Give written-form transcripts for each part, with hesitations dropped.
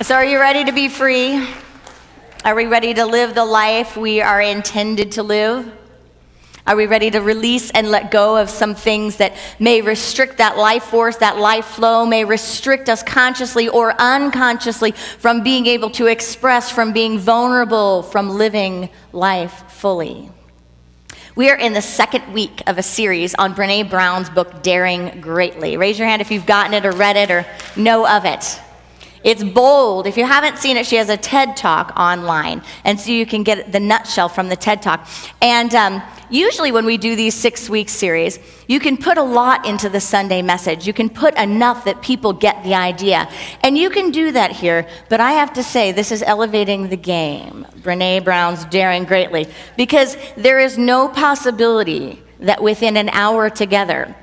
So are you ready to be free? Are we ready to live the life we are intended to live? Are we ready to release and let go of some things that may restrict that life force, that life flow, may restrict us consciously or unconsciously from being able to express, from being vulnerable, from living life fully? We are in the second week of a series on Brené Brown's book, Daring Greatly. Raise your hand if you've gotten it or read it or know of it. It's bold. If you haven't seen it, she has a TED Talk online, and so you can get the nutshell from the TED Talk. And usually when we do these 6-week series, you can put a lot into the Sunday message. You can put enough that people get the idea. And you can do that here, but I have to say this is elevating the game, Brené Brown's Daring Greatly, because there is no possibility that within an hour together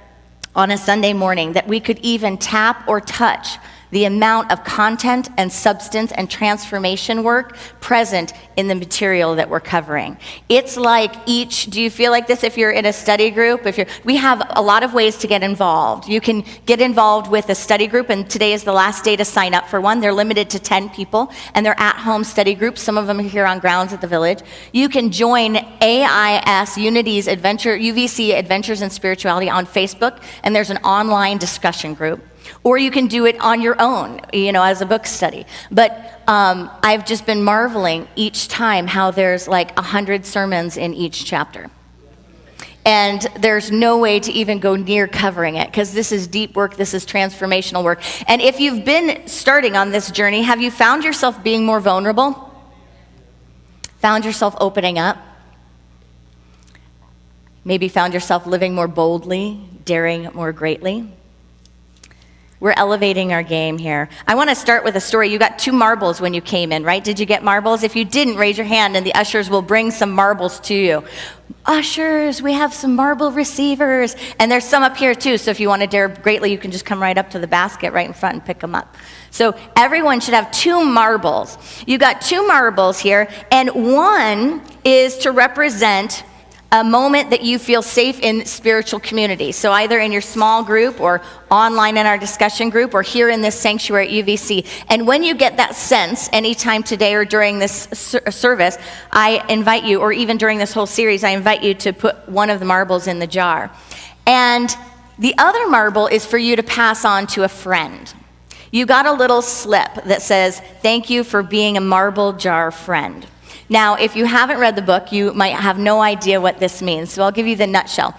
on a Sunday morning that we could even tap or touch the amount of content and substance and transformation work present in the material that we're covering. It's like do you feel like this if you're in a study group? We have a lot of ways to get involved. You can get involved with a study group, and today is the last day to sign up for one. They're limited to 10 people, and they're at-home study groups. Some of them are here on grounds at the Village. You can join AIS, Unity's UVC Adventures in Spirituality on Facebook, and there's an online discussion group. Or you can do it on your own, as a book study. But I've just been marveling each time how there's like 100 sermons in each chapter. And there's no way to even go near covering it, because this is deep work, this is transformational work. And if you've been starting on this journey, have you found yourself being more vulnerable? Found yourself opening up? Maybe found yourself living more boldly, daring more greatly? We're elevating our game here. I want to start with a story. You got 2 marbles when you came in, right? Did you get marbles? If you didn't, raise your hand and the ushers will bring some marbles to you. Ushers, we have some marble receivers. And there's some up here too, so if you want to dare greatly, you can just come right up to the basket right in front and pick them up. So everyone should have 2 marbles. You got 2 marbles here, and one is to represent a moment that you feel safe in spiritual community. So either in your small group or online in our discussion group or here in this sanctuary at UVC. And when you get that sense, anytime today or during this service, I invite you, or even during this whole series, I invite you to put one of the marbles in the jar. And the other marble is for you to pass on to a friend. You got a little slip that says, "Thank you for being a marble jar friend." Now, if you haven't read the book, you might have no idea what this means, so I'll give you the nutshell.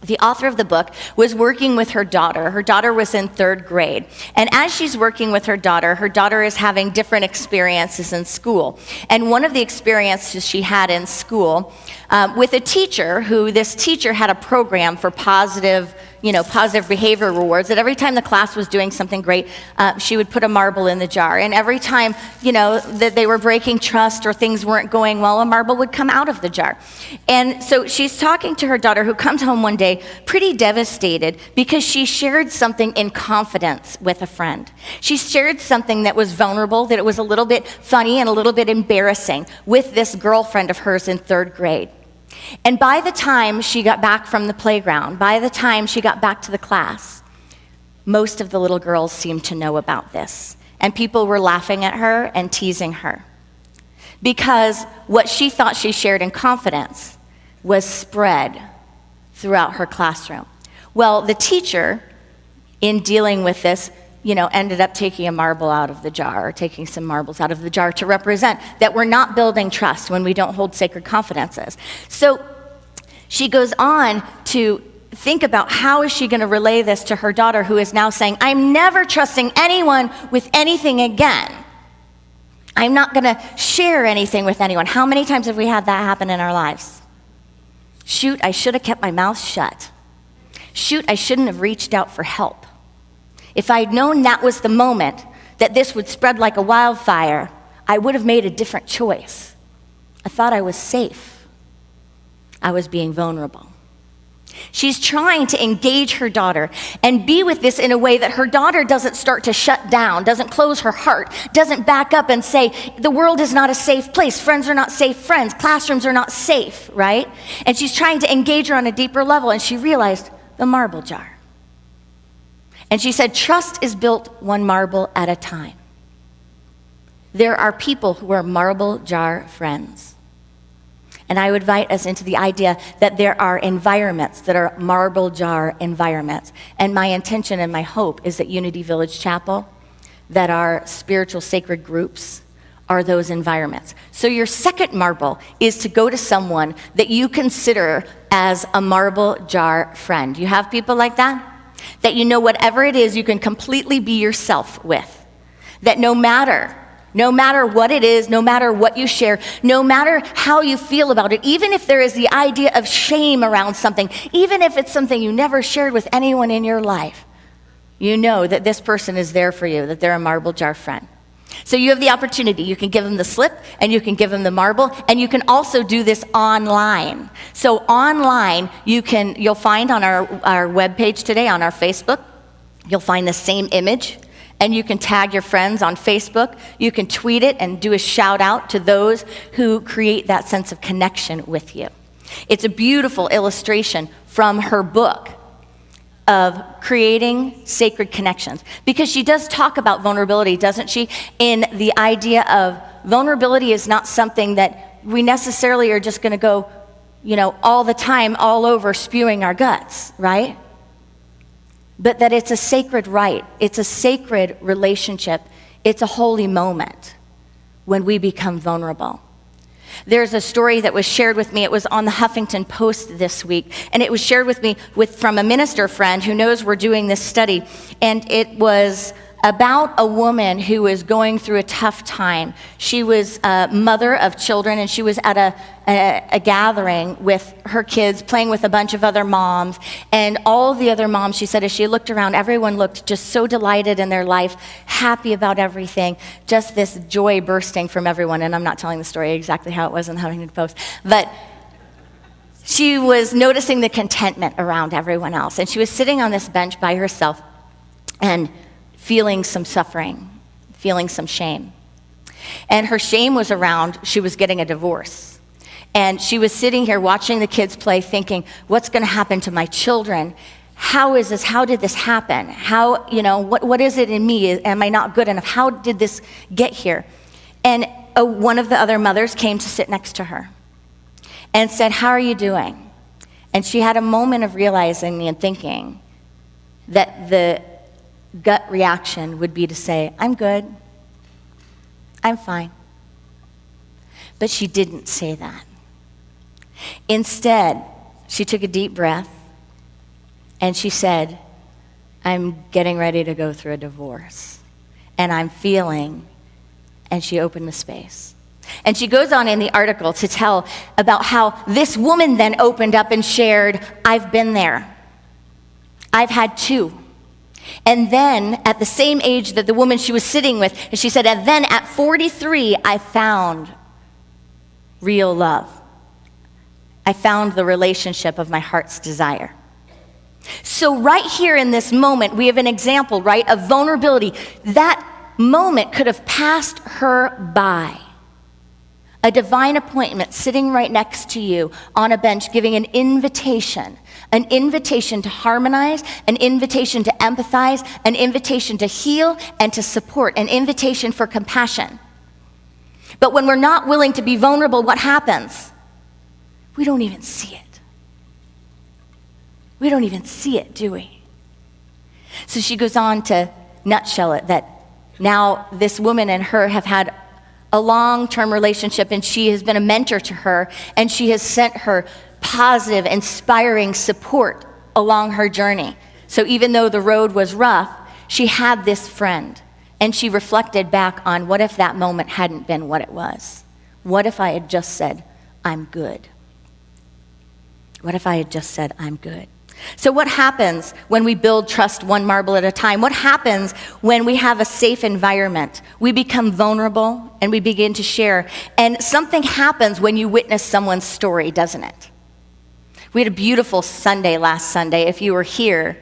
The author of the book was working with her daughter. Her daughter was in 3rd grade. And as she's working with her daughter is having different experiences in school. And one of the experiences she had in school with a teacher, this teacher had a program for positive behavior rewards, that every time the class was doing something great, she would put a marble in the jar. And every time, that they were breaking trust or things weren't going well, a marble would come out of the jar. And so she's talking to her daughter, who comes home one day pretty devastated because she shared something in confidence with a friend. She shared something that was vulnerable, that it was a little bit funny and a little bit embarrassing with this girlfriend of hers in 3rd grade. And by the time she got back from the playground, by the time she got back to the class, most of the little girls seemed to know about this. And people were laughing at her and teasing her, because what she thought she shared in confidence was spread throughout her classroom. Well, the teacher, in dealing with this, ended up taking a marble out of the jar, or taking some marbles out of the jar to represent that we're not building trust when we don't hold sacred confidences. So she goes on to think about how is she going to relay this to her daughter, who is now saying, "I'm never trusting anyone with anything again. I'm not going to share anything with anyone." How many times have we had that happen in our lives? Shoot, I should have kept my mouth shut. Shoot, I shouldn't have reached out for help. If I'd known that was the moment that this would spread like a wildfire, I would have made a different choice. I thought I was safe. I was being vulnerable. She's trying to engage her daughter and be with this in a way that her daughter doesn't start to shut down, doesn't close her heart, doesn't back up and say, the world is not a safe place, friends are not safe friends, classrooms are not safe, right? And she's trying to engage her on a deeper level, and she realized the marble jar. And she said, trust is built one marble at a time. There are people who are marble jar friends. And I would invite us into the idea that there are environments that are marble jar environments. And my intention and my hope is that Unity Village Chapel, that our spiritual sacred groups are those environments. So your second marble is to go to someone that you consider as a marble jar friend. You have people like that? That you know whatever it is, you can completely be yourself with. That no matter what it is, no matter what you share, no matter how you feel about it, even if there is the idea of shame around something, even if it's something you never shared with anyone in your life, you know that this person is there for you, that they're a marble jar friend. So you have the opportunity. You can give them the slip, and you can give them the marble, and you can also do this online. So online, you'll find on our webpage today, on our Facebook, you'll find the same image, and you can tag your friends on Facebook. You can tweet it and do a shout out to those who create that sense of connection with you. It's a beautiful illustration from her book of creating sacred connections, because she does talk about vulnerability, doesn't she? In the idea of vulnerability is not something that we necessarily are just going to go, all the time, all over spewing our guts, right? But that it's a sacred right, it's a sacred relationship, it's a holy moment when we become vulnerable. There's a story that was shared with me. It was on the Huffington Post this week, and it was shared with me from a minister friend who knows we're doing this study, and it was about a woman who was going through a tough time. She was a mother of children, and she was at a gathering with her kids, playing with a bunch of other moms, and all the other moms, she said, as she looked around, everyone looked just so delighted in their life, happy about everything, just this joy bursting from everyone. And I'm not telling the story exactly how it was in the Huffington Post, but she was noticing the contentment around everyone else, and she was sitting on this bench by herself and feeling some suffering, feeling some shame. And her shame was around she was getting a divorce. And she was sitting here watching the kids play, thinking, what's going to happen to my children? How is this? How did this happen? How, what is it in me? Am I not good enough? How did this get here? And one of the other mothers came to sit next to her and said, how are you doing? And she had a moment of realizing and thinking that the gut reaction would be to say, I'm good, I'm fine. But she didn't say that. Instead, she took a deep breath and she said, I'm getting ready to go through a divorce, and I'm feeling, and she opened the space. And she goes on in the article to tell about how this woman then opened up and shared, I've been there. I've had two. And then at the same age that the woman she was sitting with, and she said, and then at 43, I found real love. I found the relationship of my heart's desire. So right here in this moment, we have an example, right, of vulnerability. That moment could have passed her by. A divine appointment sitting right next to you on a bench, giving an invitation to harmonize, an invitation to empathize, an invitation to heal and to support, an invitation for compassion. But when we're not willing to be vulnerable, what happens? We don't even see it. We don't even see it, do we? So she goes on to nutshell it, that now this woman and her have had a long-term relationship, and she has been a mentor to her, and she has sent her positive, inspiring support along her journey. So even though the road was rough, she had this friend, and she reflected back on, what if that moment hadn't been what it was? What if I had just said, I'm good? What if I had just said, I'm good? So what happens when we build trust one marble at a time? What happens when we have a safe environment? We become vulnerable and we begin to share. And something happens when you witness someone's story, doesn't it? We had a beautiful Sunday last Sunday. If you were here,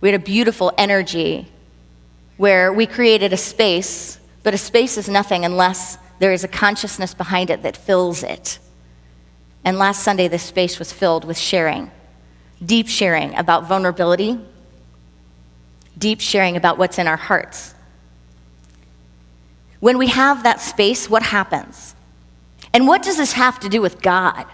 we had a beautiful energy where we created a space, but a space is nothing unless there is a consciousness behind it that fills it. And last Sunday, this space was filled with sharing. Deep sharing about vulnerability, deep sharing about what's in our hearts. When we have that space, what happens? And what does this have to do with God?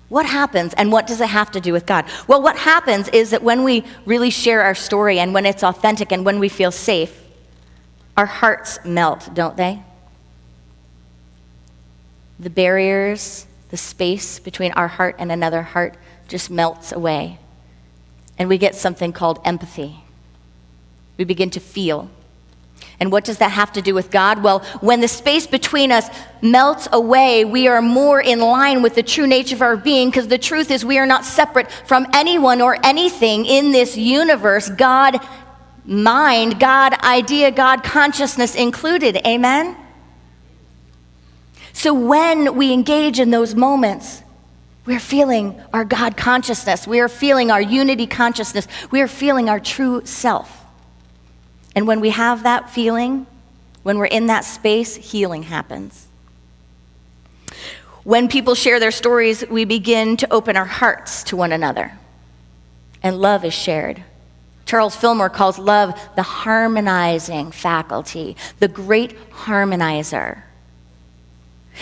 What happens and what does it have to do with God? Well, what happens is that when we really share our story and when it's authentic and when we feel safe, our hearts melt, don't they? The barriers, the space between our heart and another heart just melts away. And we get something called empathy. We begin to feel. And what does that have to do with God? Well, when the space between us melts away, we are more in line with the true nature of our being, because the truth is we are not separate from anyone or anything in this universe, God mind, God idea, God consciousness included. Amen? So when we engage in those moments, we're feeling our God consciousness. We are feeling our unity consciousness. We are feeling our true self. And when we have that feeling, when we're in that space, healing happens. When people share their stories, we begin to open our hearts to one another. And love is shared. Charles Fillmore calls love the harmonizing faculty, the great harmonizer.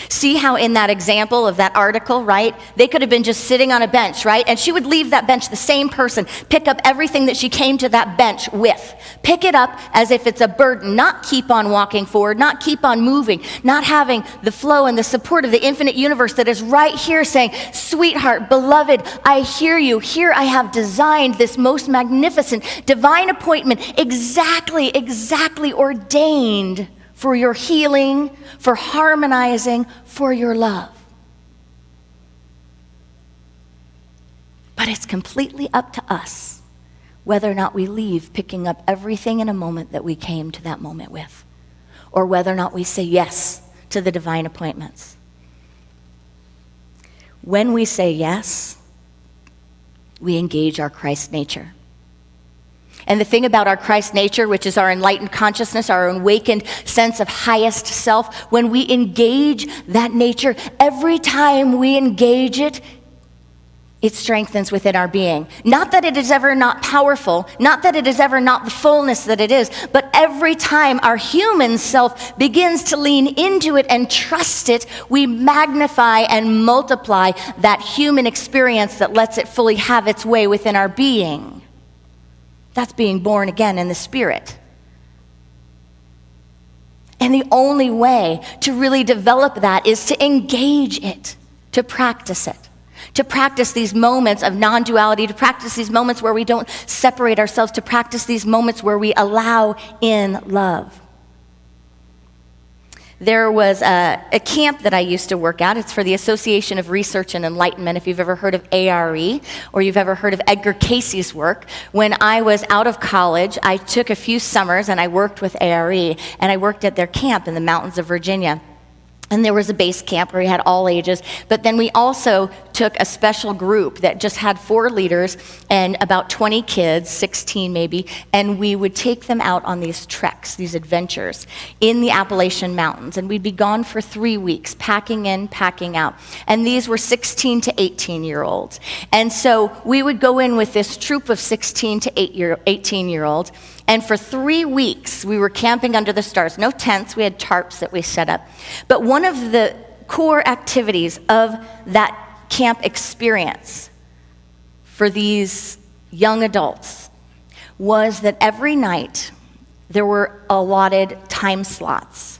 See how in that example of that article, right? They could have been just sitting on a bench, right? And she would leave that bench, the same person, pick up everything that she came to that bench with. Pick it up as if it's a burden, not keep on walking forward, not keep on moving, not having the flow and the support of the infinite universe that is right here saying, sweetheart, beloved, I hear you. Here I have designed this most magnificent divine appointment, exactly ordained for your healing, for harmonizing, for your love. But it's completely up to us whether or not we leave picking up everything in a moment that we came to that moment with, or whether or not we say yes to the divine appointments. When we say yes, we engage our Christ nature. And the thing about our Christ nature, which is our enlightened consciousness, our awakened sense of highest self, when we engage that nature, every time we engage it, it strengthens within our being. Not that it is ever not powerful, not that it is ever not the fullness that it is, but every time our human self begins to lean into it and trust it, we magnify and multiply that human experience that lets it fully have its way within our being. That's being born again in the Spirit. And the only way to really develop that is to engage it, to practice it, to practice these moments of non-duality, to practice these moments where we don't separate ourselves, to practice these moments where we allow in love. There was a camp that I used to work at. It's for the Association of Research and Enlightenment, if you've ever heard of ARE, or you've ever heard of Edgar Cayce's work. When I was out of college, I took a few summers and I worked with ARE, and I worked at their camp in the mountains of Virginia. And there was a base camp where we had all ages, but then we also took a special group that just had 4 leaders and about 20 kids, 16 maybe, and we would take them out on these treks, these adventures in the Appalachian Mountains. And we'd be gone for 3 weeks, packing in, packing out. And these were 16 to 18-year-olds. And so we would go in with this troop of 16 to 18-year-olds, and for 3 weeks, we were camping under the stars. No tents, we had tarps that we set up. But one of the core activities of that camp experience for these young adults was that every night there were allotted time slots.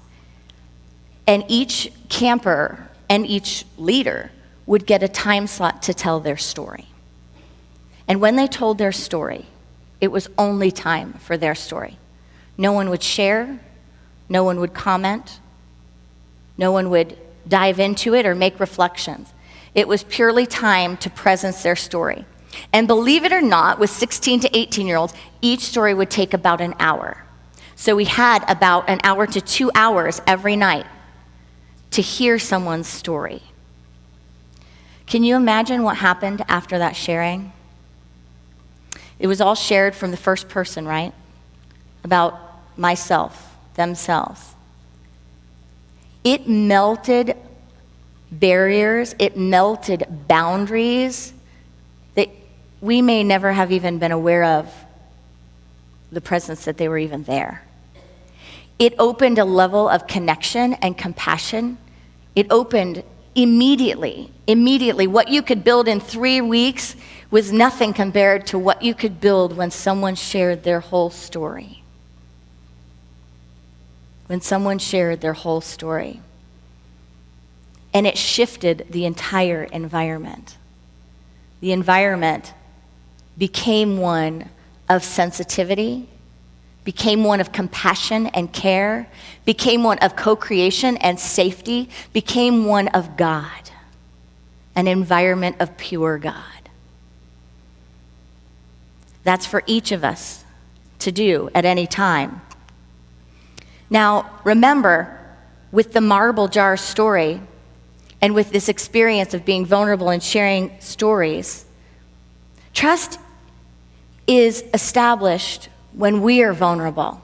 And each camper and each leader would get a time slot to tell their story. And when they told their story, it was only time for their story. No one would share, no one would comment, no one would dive into it or make reflections. It was purely time to presence their story. And believe it or not, with 16 to 18-year-olds, each story would take about an hour. So we had about an hour to 2 hours every night to hear someone's story. Can you imagine what happened after that sharing? It was all shared from the first person, right? About myself, themselves. It melted barriers, it melted boundaries that we may never have even been aware of the presence that they were even there. It opened a level of connection and compassion. It opened immediately. What you could build in 3 weeks was nothing compared to what you could build when someone shared their whole story. And it shifted the entire environment. The environment became one of sensitivity, became one of compassion and care, became one of co-creation and safety, became one of God, an environment of pure God. That's for each of us to do at any time. Now, remember, with the marble jar story, and with this experience of being vulnerable and sharing stories, trust is established when we are vulnerable.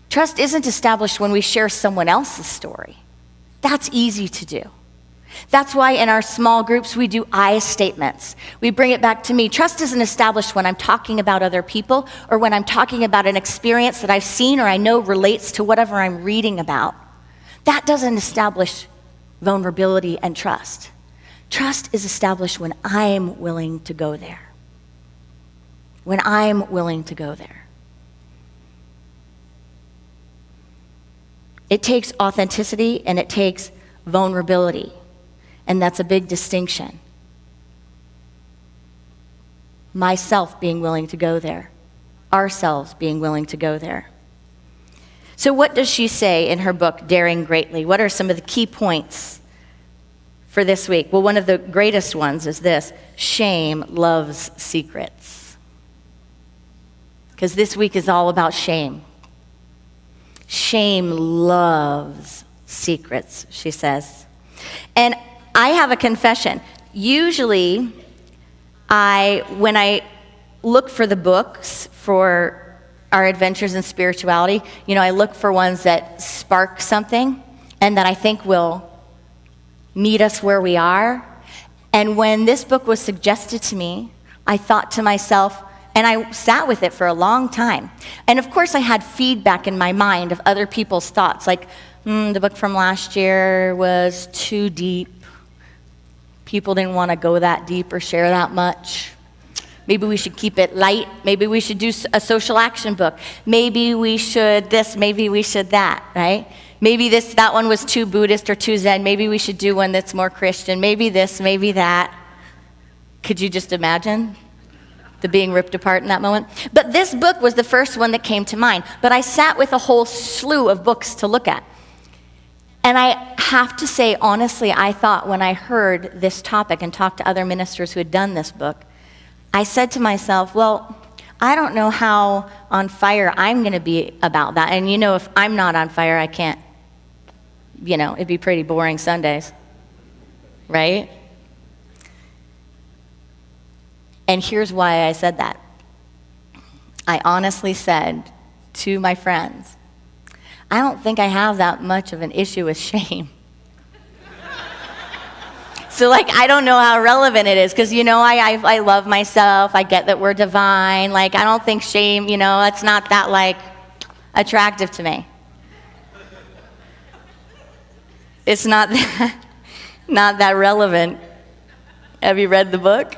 Trust isn't established when we share someone else's story. That's easy to do. That's why in our small groups we do I statements. We bring it back to me. Trust isn't established when I'm talking about other people or when I'm talking about an experience that I've seen or I know relates to whatever I'm reading about. That doesn't establish vulnerability and trust. Trust is established when I'm willing to go there. When I'm willing to go there. It takes authenticity and it takes vulnerability. And that's a big distinction. Myself being willing to go there. Ourselves being willing to go there. So what does she say in her book, Daring Greatly? What are some of the key points for this week? Well, one of the greatest ones is this: shame loves secrets. Because this week is all about shame. Shame loves secrets, she says. And I have a confession. Usually, when I look for the books for our adventures in spirituality, I look for ones that spark something and that I think will meet us where we are. And when this book was suggested to me, I thought to myself, and I sat with it for a long time. And of course, I had feedback in my mind of other people's thoughts, like, the book from last year was too deep. People didn't want to go that deep or share that much. Maybe we should keep it light. Maybe we should do a social action book. Maybe we should this, maybe we should that, right? Maybe that one was too Buddhist or too Zen. Maybe we should do one that's more Christian. Maybe this, maybe that. Could you just imagine the being ripped apart in that moment? But this book was the first one that came to mind. But I sat with a whole slew of books to look at. And I have to say, honestly, I thought when I heard this topic and talked to other ministers who had done this book, I said to myself, well, I don't know how on fire I'm going to be about that. And if I'm not on fire, I can't, it'd be pretty boring Sundays, right? And here's why I said that. I honestly said to my friends, I don't think I have that much of an issue with shame. So, I don't know how relevant it is, because, I love myself. I get that we're divine. I don't think shame, it's not that, attractive to me. It's not that relevant. Have you read the book?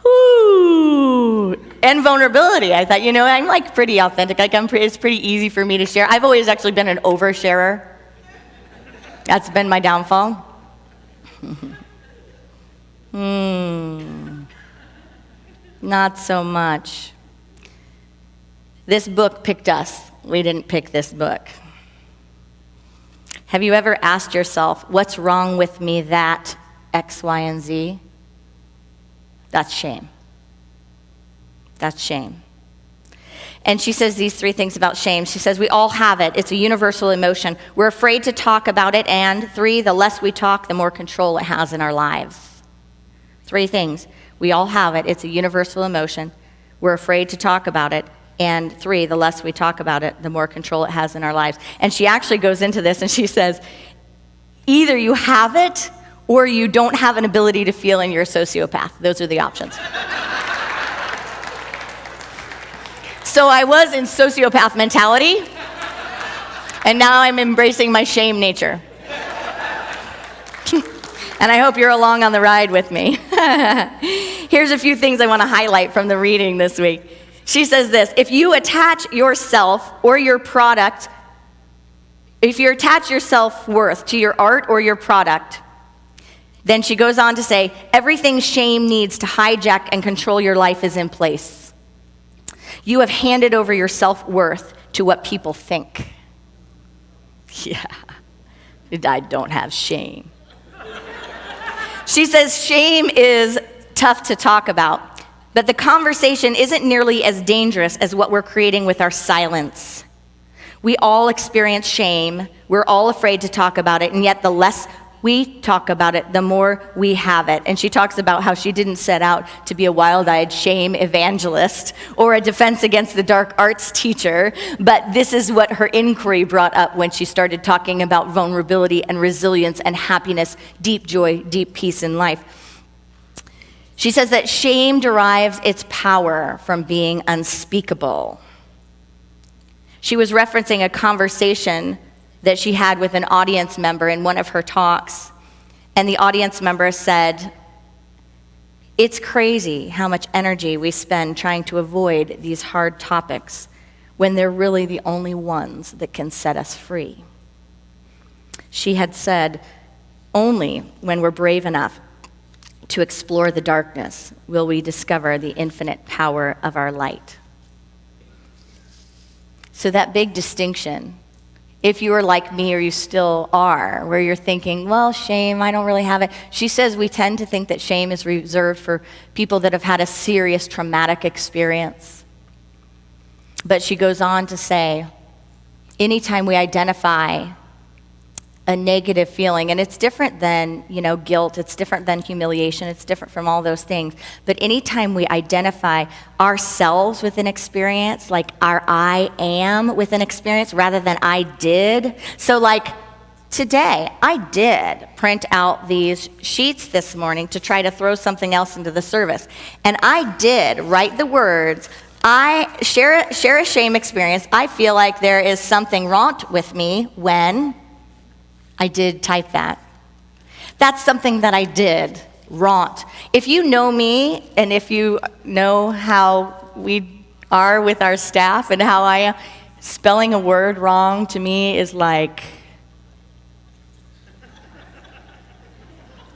Ooh. And vulnerability. I thought, I'm, pretty authentic. It's pretty easy for me to share. I've always actually been an oversharer. That's been my downfall. Not so much. This book picked us. We didn't pick this book. Have you ever asked yourself, what's wrong with me that X, Y, and Z? That's shame. That's shame. And she says these 3 things about shame. She says, we all have it. It's a universal emotion. We're afraid to talk about it. And 3, the less we talk, the more control it has in our lives. 3 things. We all have it. It's a universal emotion. We're afraid to talk about it. And 3, the less we talk about it, the more control it has in our lives. And she actually goes into this and she says, either you have it or you don't have an ability to feel and you're a sociopath. Those are the options. So I was in sociopath mentality, and now I'm embracing my shame nature. And I hope you're along on the ride with me. Here's a few things I want to highlight from the reading this week. She says this: if you attach yourself or your product, if you attach your self-worth to your art or your product, then she goes on to say, everything shame needs to hijack and control your life is in place. You have handed over your self-worth to what people think. Yeah, I don't have shame. She says shame is tough to talk about, but the conversation isn't nearly as dangerous as what we're creating with our silence. We all experience shame. We're all afraid to talk about it, and yet the less we talk about it, the more we have it. And she talks about how she didn't set out to be a wild-eyed shame evangelist or a defense against the dark arts teacher, but this is what her inquiry brought up when she started talking about vulnerability and resilience and happiness, deep joy, deep peace in life. She says that shame derives its power from being unspeakable. She was referencing a conversation that she had with an audience member in one of her talks. And the audience member said, it's crazy how much energy we spend trying to avoid these hard topics when they're really the only ones that can set us free. She had said, only when we're brave enough to explore the darkness will we discover the infinite power of our light. So that big distinction, if you are like me or you still are, where you're thinking, well, shame, I don't really have it. She says we tend to think that shame is reserved for people that have had a serious traumatic experience. But she goes on to say, anytime we identify a negative feeling, and it's different than, guilt, it's different than humiliation, it's different from all those things, but anytime we identify ourselves with an experience, like our I am with an experience rather than I did. So like today, I did print out these sheets this morning to try to throw something else into the service. And I did write the words, I share a shame experience. I feel like there is something wrong with me when I did type that. That's something that I did, wrought. If you know me, and if you know how we are with our staff and how I am, spelling a word wrong to me is like,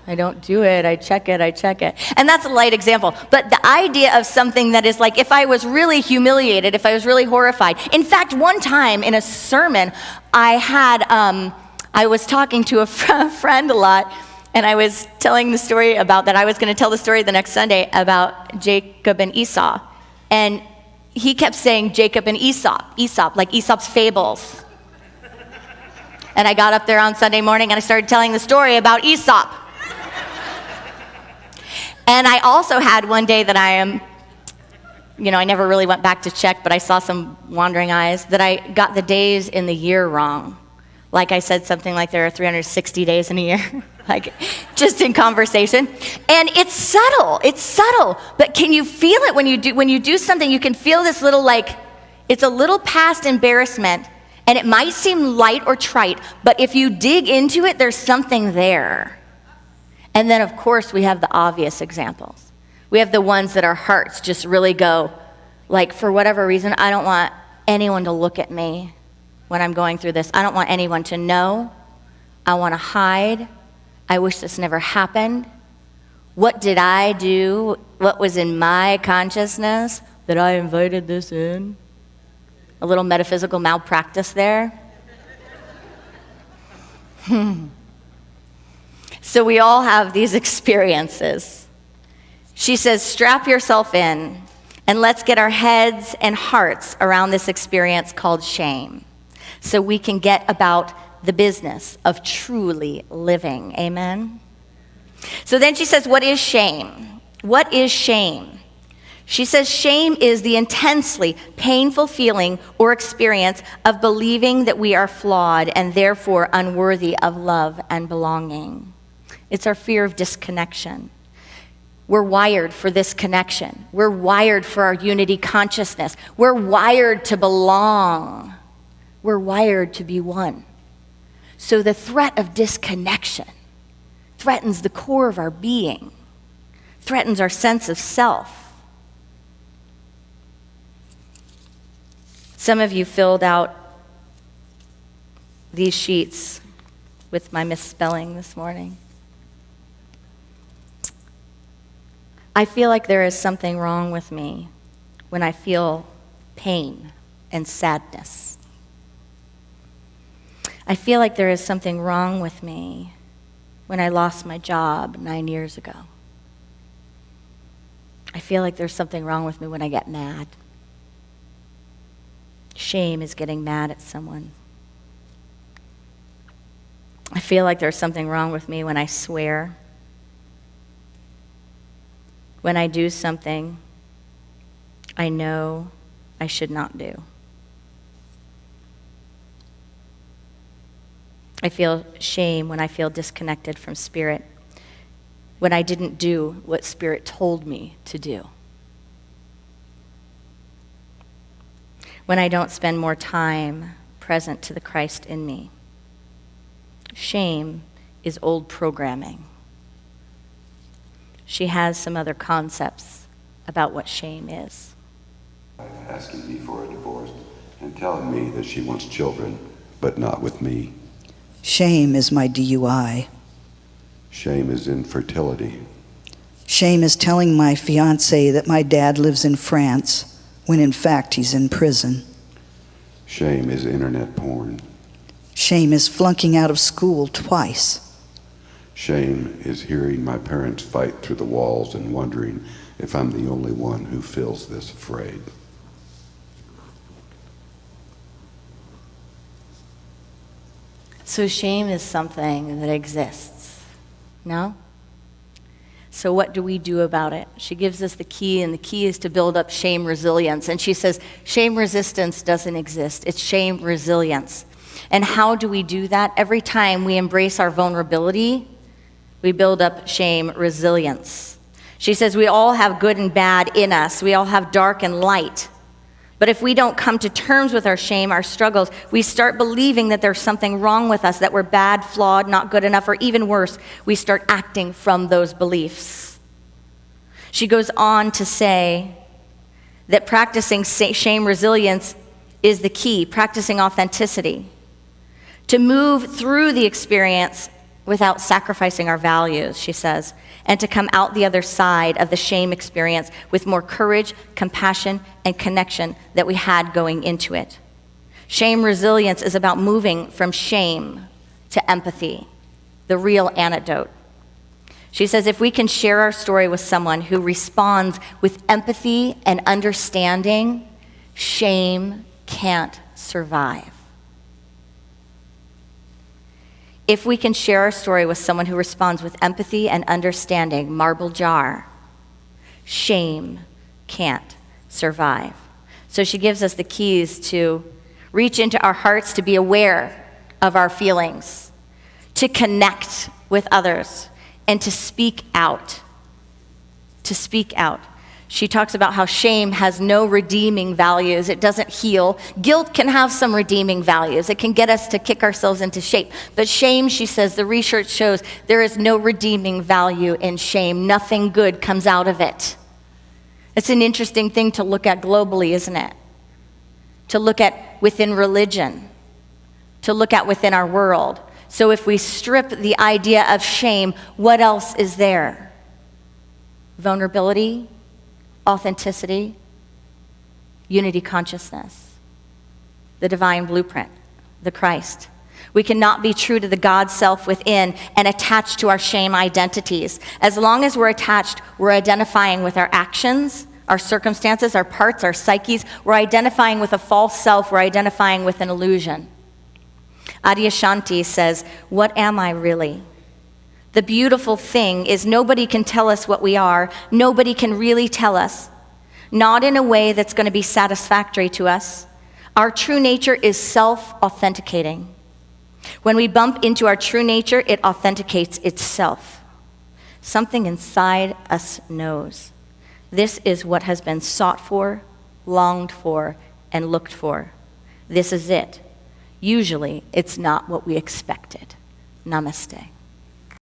I don't do it, I check it. And that's a light example. But the idea of something that is like, if I was really humiliated, if I was really horrified. In fact, one time in a sermon, I was talking to a friend a lot, and I was telling the story about that. I was going to tell the story the next Sunday about Jacob and Esau. And he kept saying Jacob and Aesop, like Aesop's fables. And I got up there on Sunday morning and I started telling the story about Aesop. And I also had one day that I never really went back to check, but I saw some wandering eyes, that I got the days in the year wrong. Like I said something like there are 360 days in a year, like just in conversation. And it's subtle, but can you feel it when you do something? You can feel this little, like, it's a little past embarrassment, and it might seem light or trite, but if you dig into it, there's something there. And then, of course, we have the obvious examples. We have the ones that our hearts just really go, like, for whatever reason, I don't want anyone to look at me when I'm going through this. I don't want anyone to know. I want to hide. I wish this never happened. What did I do? What was in my consciousness that I invited this in? A little metaphysical malpractice there. So we all have these experiences. She says, strap yourself in and let's get our heads and hearts around this experience called shame, so we can get about the business of truly living. Amen? So then she says, what is shame? What is shame? She says shame is the intensely painful feeling or experience of believing that we are flawed and therefore unworthy of love and belonging. It's our fear of disconnection. We're wired for this connection. We're wired for our unity consciousness. We're wired to belong. We're wired to be one. So the threat of disconnection threatens the core of our being, threatens our sense of self. Some of you filled out these sheets with my misspelling this morning. I feel like there is something wrong with me when I feel pain and sadness. I feel like there is something wrong with me when I lost my job 9 years ago. I feel like there's something wrong with me when I get mad. Shame is getting mad at someone. I feel like there's something wrong with me when I swear. When I do something I know I should not do. I feel shame when I feel disconnected from Spirit, when I didn't do what Spirit told me to do. When I don't spend more time present to the Christ in me. Shame is old programming. She has some other concepts about what shame is. Asking me for a divorce and telling me that she wants children, but not with me. Shame is my DUI. Shame is infertility. Shame is telling my fiancé that my dad lives in France, when in fact he's in prison. Shame is internet porn. Shame is flunking out of school twice. Shame is hearing my parents fight through the walls and wondering if I'm the only one who feels this afraid. So shame is something that exists, no? So what do we do about it? She gives us the key, and the key is to build up shame resilience. And she says, shame resistance doesn't exist. It's shame resilience. And how do we do that? Every time we embrace our vulnerability, we build up shame resilience. She says we all have good and bad in us. We all have dark and light. But if we don't come to terms with our shame, our struggles, we start believing that there's something wrong with us, that we're bad, flawed, not good enough, or even worse, we start acting from those beliefs. She goes on to say that practicing shame resilience is the key, practicing authenticity, to move through the experience without sacrificing our values, she says, and to come out the other side of the shame experience with more courage, compassion, and connection that we had going into it. Shame resilience is about moving from shame to empathy, the real antidote. She says if we can share our story with someone who responds with empathy and understanding, shame can't survive. If we can share our story with someone who responds with empathy and understanding, marble jar, shame can't survive. So she gives us the keys to reach into our hearts, to be aware of our feelings, to connect with others, and to speak out. To speak out. She talks about how shame has no redeeming values. It doesn't heal. Guilt can have some redeeming values. It can get us to kick ourselves into shape. But shame, she says, the research shows there is no redeeming value in shame. Nothing good comes out of it. It's an interesting thing to look at globally, isn't it? To look at within religion, to look at within our world. So if we strip the idea of shame, what else is there? Vulnerability, authenticity, unity consciousness, the divine blueprint, the Christ. We cannot be true to the God self within and attached to our shame identities. As long as we're attached, we're identifying with our actions, our circumstances, our parts, our psyches. We're identifying with a false self. We're identifying with an illusion. Adyashanti says, what am I really? The beautiful thing is nobody can tell us what we are. Nobody can really tell us. Not in a way that's going to be satisfactory to us. Our true nature is self-authenticating. When we bump into our true nature, it authenticates itself. Something inside us knows. This is what has been sought for, longed for, and looked for. This is it. Usually, it's not what we expected. Namaste.